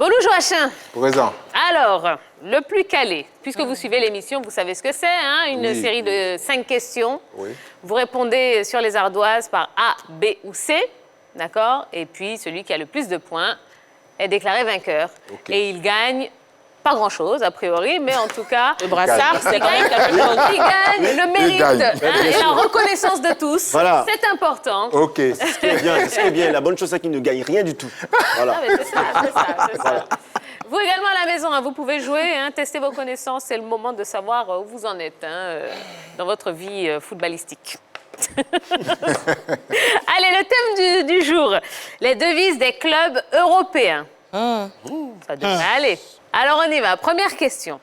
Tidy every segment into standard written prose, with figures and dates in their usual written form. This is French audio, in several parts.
Bonjour Joachim. Présent. Alors, le plus calé, puisque vous suivez l'émission, vous savez ce que c'est, hein, une série de 5 questions. Oui. Vous répondez sur les ardoises par A, B ou C, d'accord? Et puis, celui qui a le plus de points est déclaré vainqueur. Okay. Et il gagne pas grand-chose, a priori, mais en tout cas... Le brassard, c'est quand même quelque chose. Il gagne le mérite hein, et la reconnaissance de tous. Voilà. C'est important. Ok. Ce qui est bien. La bonne chose, c'est qu'il ne gagne rien du tout. Voilà. Ah, mais c'est ça. Vous également à la maison, hein, vous pouvez jouer, hein, tester vos connaissances. C'est le moment de savoir où vous en êtes dans votre vie footballistique. Allez, le thème du jour, les devises des clubs européens. Ça devrait aller. Alors, on y va. Première question.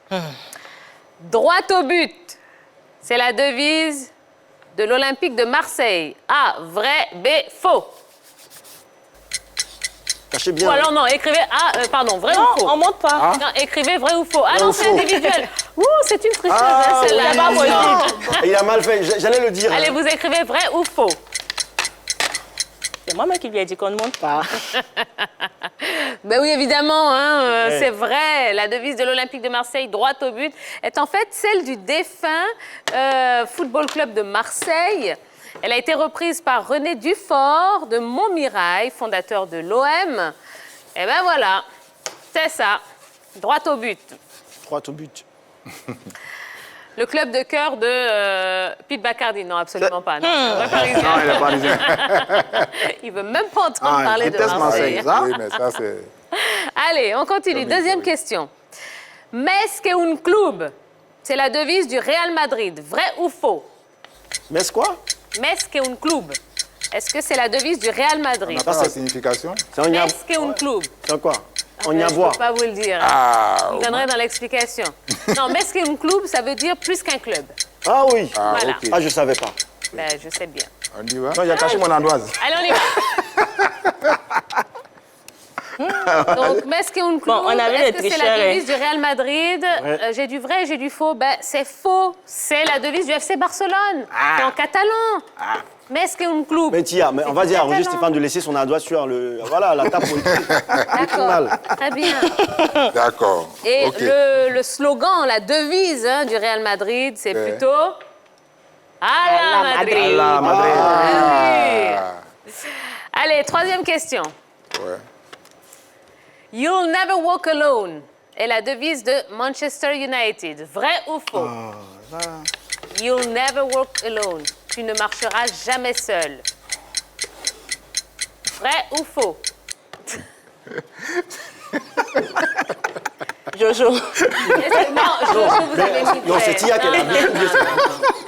Droit au but. C'est la devise de l'Olympique de Marseille. A, vrai, B, faux. Cachez bien. Ou alors non, écrivez vrai Non, ou faux. on monte pas. Non, écrivez vrai ou faux. Ah Vrai non, ou c'est faux. individuel. Ouh, c'est une tricheuse, Ah, celle-là. oui. Pas possible. Il a mal fait, j'allais le dire. Allez, vous écrivez vrai ou faux. C'est moi-même qui lui ai dit qu'on ne monte pas. Ben oui, évidemment, hein, c'est vrai. La devise de l'Olympique de Marseille, droit au but, est en fait celle du défunt Football Club de Marseille. Elle a été reprise par René Dufort de Montmirail, fondateur de l'OM. Et ben voilà, c'est ça, droit au but. Droit au but. Le club de cœur de Pete Bacardi, non, absolument pas. Non, c'est un vrai Parisien. Non, il est parisien. Il veut même pas entendre parler il de déteste Marseille. ça? Oui, mais ça, c'est... Allez, on continue. Deuxième question. Més que un club, c'est la devise du Real Madrid. Vrai ou faux? Mais c'est quoi? Més que un club. Est-ce que c'est la devise du Real On Madrid? n'a pas la signification? C'est un Mes que un club. C'est quoi? On y Je a ne voir. peux pas vous le dire. Ah, Je vous donnerai dans l'explication. Non, mes que un club, ça veut dire plus qu'un club. Ah oui. ah, Voilà. ok. Ah, je savais pas. Ben, je sais bien. On y va? Non, il a caché mon ardoise. Allez, on y va. Donc, mes que un club, Bon, on avait est-ce les que c'est la tricheurs, devise du Real Madrid? Ouais. J'ai du vrai, j'ai du faux. Ben, c'est faux. C'est la devise du FC Barcelone. C'est en catalan. Mes que un club. Mais Tia, mais on va dire à Roger catalan. Stéphane de laisser son ardoise sur le... Voilà, la table. D'accord. mal. Très bien. D'accord. Et Ok. le slogan, la devise du Real Madrid, c'est plutôt à la Madrid. À la Madrid. Ah oui. Allez, troisième question. Ouais. You'll never walk alone est la devise de Manchester United. Vrai ou faux? You'll never walk alone. Tu ne marcheras jamais seul. Vrai ou faux? Jojo. Non, Jojo, vous avez mis Non, c'est vrai. Tia qui a bien oublié ça.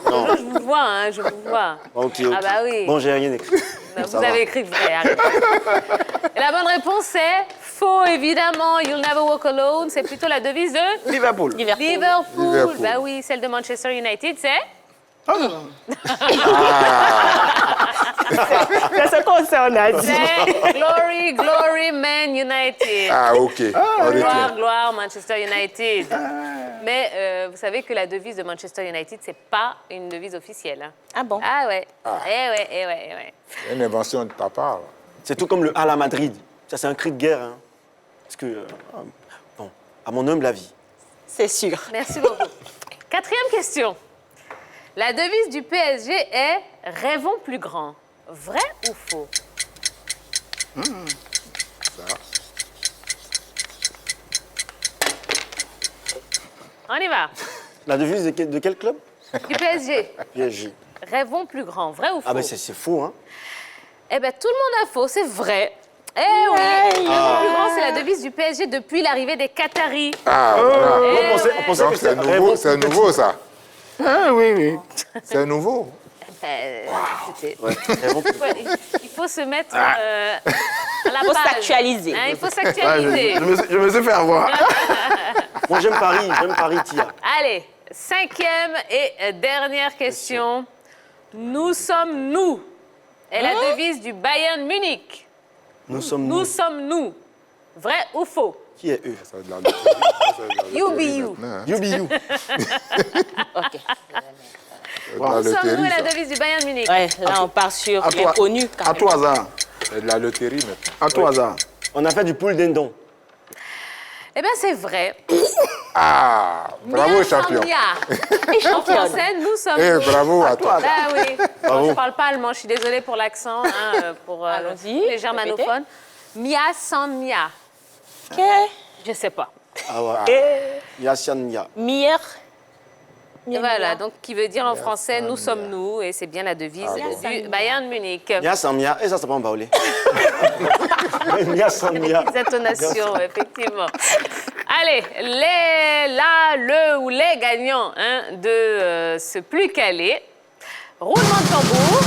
Jojo, je vous vois, hein, je vous vois. Ok. Ah bah oui. Bon, j'ai rien écrit. Ben, Ça vous va. avez écrit vrai, arrêtez. Et la bonne réponse c'est faux, évidemment. You'll never walk alone. C'est plutôt la devise de Liverpool. Liverpool. Ben oui, celle de Manchester United, c'est C'est ce qu'on sait, on a dit. c'est Glory, Glory, Man United. Ah, ok. On retient. Gloire, gloire, Manchester United. Mais vous savez que la devise de Manchester United, c'est pas une devise officielle. Hein. Ah bon? Ah ouais. Eh ouais. Une invention de ta part. C'est tout comme le à la Madrid. Ça, c'est un cri de guerre. Hein. Parce que, bon, à mon humble avis. C'est sûr. Merci beaucoup. Quatrième question. La devise du PSG est « Rêvons plus grand ». Vrai ou faux? Ça. Ah. On y va. La devise de quel club? Du PSG. PSG. Rêvons plus grand. Vrai ou faux? Ah ben c'est faux, hein. Eh bien, tout le monde a faux. C'est vrai. Eh oui. Rêvons plus grand, c'est la devise du PSG depuis l'arrivée des Qataris. Ah, voilà. On pensait Donc, que c'est c'était nouveau, c'est nouveau, ça. Ah oui. C'est nouveau. Écoutez, Ouais. il faut se mettre à la Il faut page. s'actualiser. Hein, il faut s'actualiser. Je me suis fait avoir. Moi j'aime Paris, Tia. Allez, cinquième et dernière question. Nous sommes nous est la devise du Bayern Munich. Nous sommes Nous nous. sommes nous. Vrai ou faux? Qui est eux? Ça, c'est de la loterie. Ça, c'est de la You loterie be you. maintenant, hein. You be you. OK. C'est de la Nous sommes nous loterie, est la ça. devise du Bayern Munich. Ouais, là, on part sur les connus. quand À même. tout hasard. C'est de la loterie maintenant. À tout hasard. On a fait du poule dindon. Eh bien, c'est vrai. Ah, bravo, Mia champion. Samia. En français, nous sommes... Eh, bravo à toi. Ah oui. Bon, Bravo. je ne parle pas allemand, je suis désolée pour l'accent, hein, pour Allons-y, les germanophones. Mia Samia. Que Je ne sais pas. Ah ouais. Eh, Yassian Mia. Mier. Et voilà, donc qui veut dire en français « nous sommes nous » et c'est bien la devise du Bayern Munich. Mia San Mia. Et ça, c'est pas en baoulé. Mia San Mia. Les intonations, effectivement. Allez, le ou les gagnants hein, de ce plus calé. Roulement de tambour.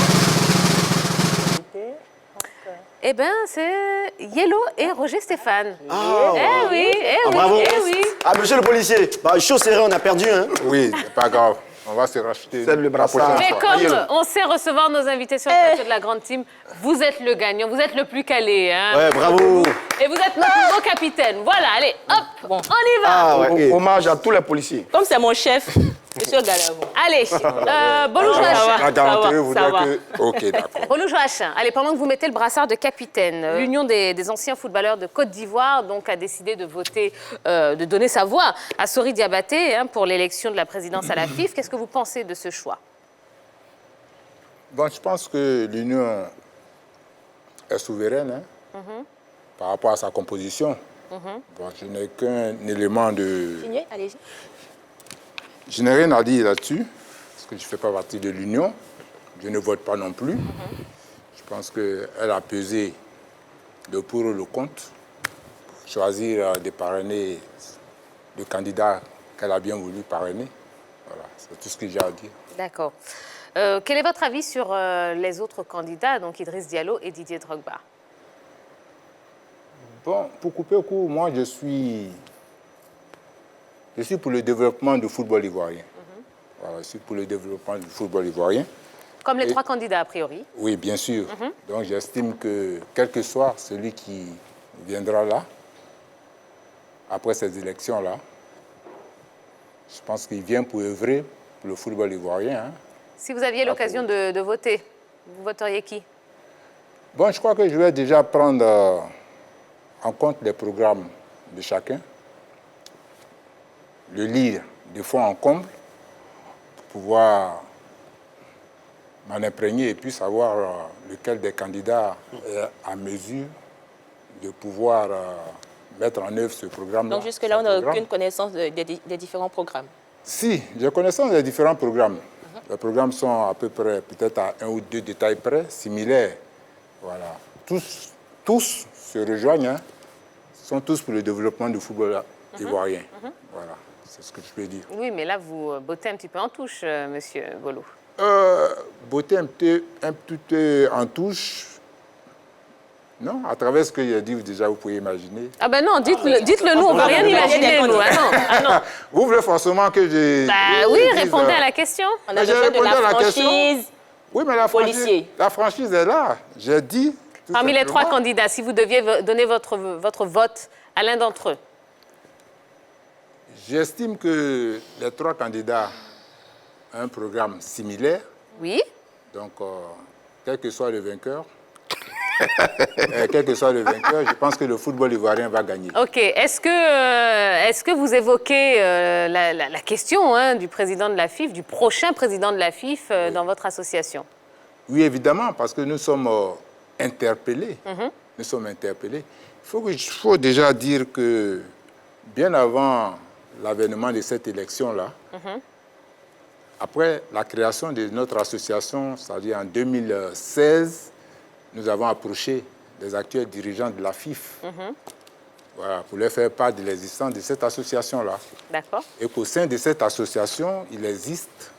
Eh bien, c'est Yellow et Roger Stéphane. Ah, Eh oui, Ah, bravo. eh oui. Ah, monsieur le policier, bah, chaud serré, on a perdu, hein. Oui, c'est pas grave. On va se racheter. C'est le brassard. Mais fois. comme on sait recevoir nos invités sur le plateau de la grande team, vous êtes le gagnant, vous êtes le plus calé. Hein. Ouais, bravo. Et vous êtes notre nouveau capitaine. Voilà, allez, hop, Bon. on y va. Ah, ouais. Hommage à tous les policiers. Comme c'est mon chef, monsieur Galavo. Allez, Bolou Joachim. La garantie va, voudrait ça va. que... Ok, d'accord. Bolou Joachim, allez, pendant que vous mettez le brassard de capitaine, l'Union des anciens footballeurs de Côte d'Ivoire donc, a décidé de voter, de donner sa voix à Sori Diabaté hein, pour l'élection de la présidence à la FIF. Qu'est-ce que vous pensez de ce choix? Bon, je pense que l'Union est souveraine hein, par rapport à sa composition. Bon, je n'ai qu'un élément de... Signé, allez-y. Je n'ai rien à dire là-dessus, parce que je ne fais pas partie de l'Union. Je ne vote pas non plus. Je pense qu'elle a pesé le pour ou le contre pour choisir de parrainer le candidat qu'elle a bien voulu parrainer. Voilà, c'est tout ce que j'ai à dire. D'accord. Quel est votre avis sur les autres candidats, donc Idriss Diallo et Didier Drogba? Bon, pour couper court, moi je suis pour le développement du football ivoirien. Voilà, je suis pour le développement du football ivoirien. Comme les Et- trois candidats, a priori. Oui, bien sûr. Donc j'estime que quel que soit celui qui viendra là, après ces élections-là, je pense qu'il vient pour œuvrer pour le football ivoirien. Hein. Si vous aviez l'occasion de voter, vous voteriez qui? Bon, je crois que je vais déjà prendre en compte les programmes de chacun, le lire de fond en comble, pour pouvoir m'en imprégner et puis savoir lequel des candidats est à mesure de pouvoir mettre en œuvre ce programme-là. Donc jusque-là, on n'a aucune connaissance des différents programmes. Si, j'ai connaissance des différents programmes. Les programmes sont à peu près, peut-être à un ou deux détails près, similaires. Voilà. Tous se rejoignent, hein, sont tous pour le développement du football ivoirien. Voilà, c'est ce que je peux dire. Oui, mais là, vous bottez un petit peu en touche, monsieur Bolo. Beauté un petit peu en touche. Non, à travers ce que j'ai dit, déjà, vous pouvez imaginer. Ah ben non, dites-le nous, on ne va rien imaginer, nous. Ah non, ah non. Vous voulez forcément que je... Bah oui, répondez à la question. On a Mais j'ai besoin de répondu à la la question. franchise. Oui, mais Policier. la franchise est là. J'ai dit... tout Parmi les trois simplement, candidats, si vous deviez donner votre vote à l'un d'entre eux. j'estime que les trois candidats ont un programme similaire. Oui. Donc, quel que soit le vainqueur, je pense que le football ivoirien va gagner. OK. Est-ce que vous évoquez la question hein, du président de la FIF, du prochain président de la FIF dans votre association? Oui, évidemment, parce que nous sommes interpellés. Nous sommes interpellés. Il faut déjà dire que bien avant l'avènement de cette élection-là, après la création de notre association, c'est-à-dire en 2016, nous avons approché les actuels dirigeants de la FIF voilà, pour leur faire part de l'existence de cette association-là. D'accord. Et qu'au sein de cette association, il existe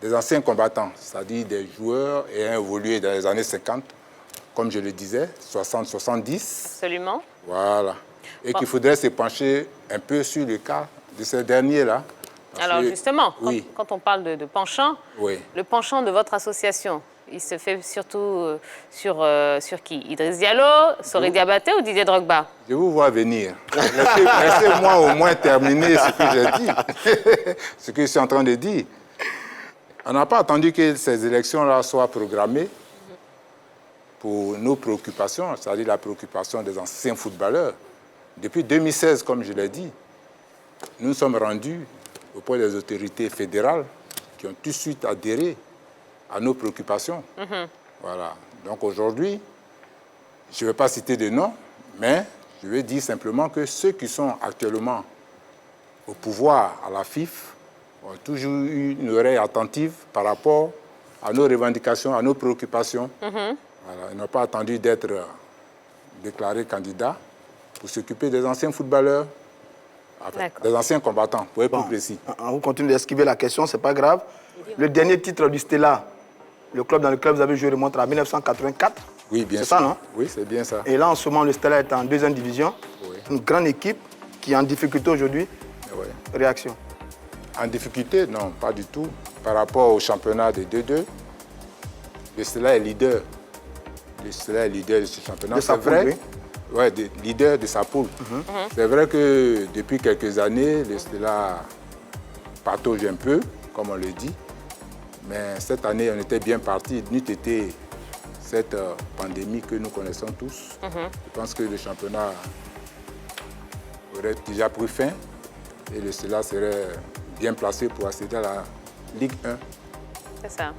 des anciens combattants, c'est-à-dire des joueurs ayant évolué dans les années 50, comme je le disais, 60-70. Absolument. Voilà. Et Bon. qu'il faudrait se pencher un peu sur le cas de ces derniers-là. Parce Alors que- justement, oui, quand on parle de penchant, oui. le penchant de votre association, il se fait surtout sur qui? Idriss Diallo, Sori Diabaté ou Didier Drogba? Je vous vois venir. Laissez-moi au moins terminer ce que j'ai dit, ce que je suis en train de dire. On n'a pas attendu que ces élections-là soient programmées pour nos préoccupations, c'est-à-dire la préoccupation des anciens footballeurs. depuis 2016, comme je l'ai dit, nous nous sommes rendus auprès des autorités fédérales qui ont tout de suite adhéré à nos préoccupations. Voilà. Donc aujourd'hui, je ne vais pas citer de noms, mais je vais dire simplement que ceux qui sont actuellement au pouvoir à la FIF ont toujours eu une oreille attentive par rapport à nos revendications, à nos préoccupations. Voilà. Ils n'ont pas attendu d'être déclarés candidats pour s'occuper des anciens footballeurs, des anciens combattants, pour être plus précis. On continue d'esquiver la question, ce n'est pas grave. Le dernier titre du Stella, le club dans lequel vous avez joué, remonte à 1984. Oui, bien sûr. C'est ça, non? Oui, c'est bien ça. Et là, en ce moment, le Stella est en 2e division. Oui. Une grande équipe qui est en difficulté aujourd'hui. Oui. Réaction? En difficulté, non, pas du tout. Par rapport au championnat de 2-2, le Stella est leader. Le Stella est leader de ce championnat. De sa C'est vrai. poule, Oui, leader de sa poule. C'est vrai que depuis quelques années, le Stella patauge un peu, comme on le dit. Mais cette année, on était bien parti. N'eût été cette pandémie que nous connaissons tous. Je pense que le championnat aurait déjà pris fin et le Stella serait bien placé pour accéder à la Ligue 1. C'est ça.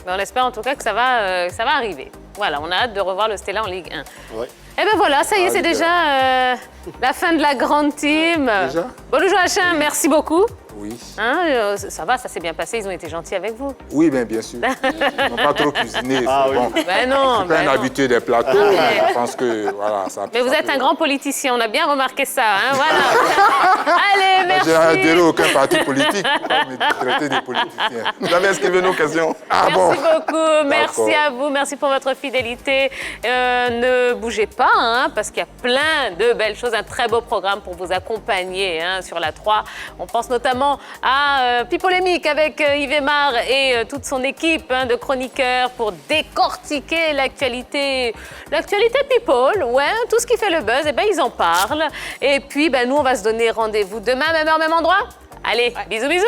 Mais on espère en tout cas que ça va arriver. Voilà, on a hâte de revoir le Stella en Ligue 1. Ouais. Et ben voilà, ça y est, c'est déjà la fin de la grande team. Déjà? Bolou Joachim, merci beaucoup. Oui. Hein, ça va, ça s'est bien passé, ils ont été gentils avec vous. Oui, bien sûr. Ils n'ont pas trop cuisiné. Ah, Bon. Ben non, Je suis pas un non. habitué des plateaux. Je pense que voilà, ça. Mais vous êtes un grand politicien, on a bien remarqué ça. Hein, voilà. Allez, merci. J'ai adhéré à aucun parti politique. Mais traiter des politiciens. Vous avez esquivé nos questions. Ah bon? Merci beaucoup, merci D'accord. à vous, merci pour votre fidélité. Ne bougez pas, hein, parce qu'il y a plein de belles choses, un très beau programme pour vous accompagner hein, sur la 3. On pense notamment à Pipolémique avec Yves Aymar et toute son équipe hein, de chroniqueurs pour décortiquer l'actualité. L'actualité People, ouais, tout ce qui fait le buzz, eh ben, ils en parlent. Et puis, ben, nous, on va se donner rendez-vous demain, même heure, même endroit. Allez, bisous, bisous.